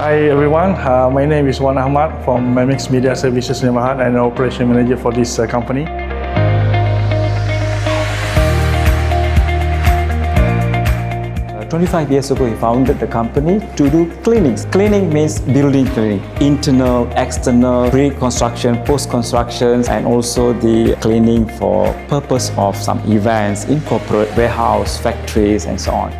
Hi everyone, my name is Wan Ahmad from MaxMedia Services Sdn Bhd and Operation Manager for this company. 25 years ago, he founded the company to do cleanings. Cleaning means building cleaning, internal, external, pre-construction, post-construction, and also the cleaning for purpose of some events in corporate, warehouse, factories, and so on.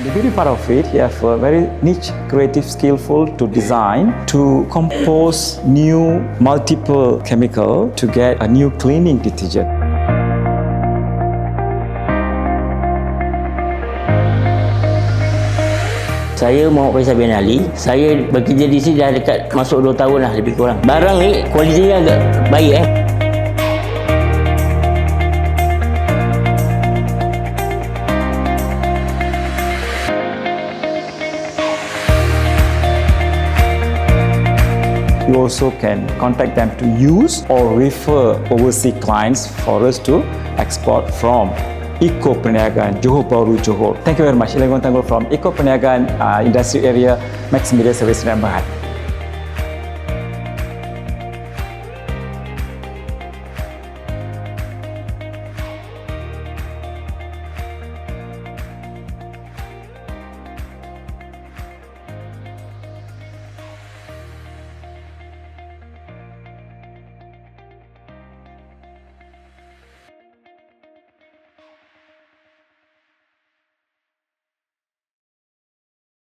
The beauty part of it, you have a very niche, creative, skillful to design, to compose new multiple chemical to get a new cleaning detergent. Saya Muhammad Faisal bin Ali. Saya bekerja di sini dah dekat masuk 2 tahun lah lebih kurang. Barang ni kualitinya agak baik You also can contact them to use or refer overseas clients for us to export from Eco Perniagaan, Johor, Bahru, Johor. Thank you very much. Ilawan Tanggul from Eco Perniagaan Industry Area, MaxMedia Services Sdn Bhd.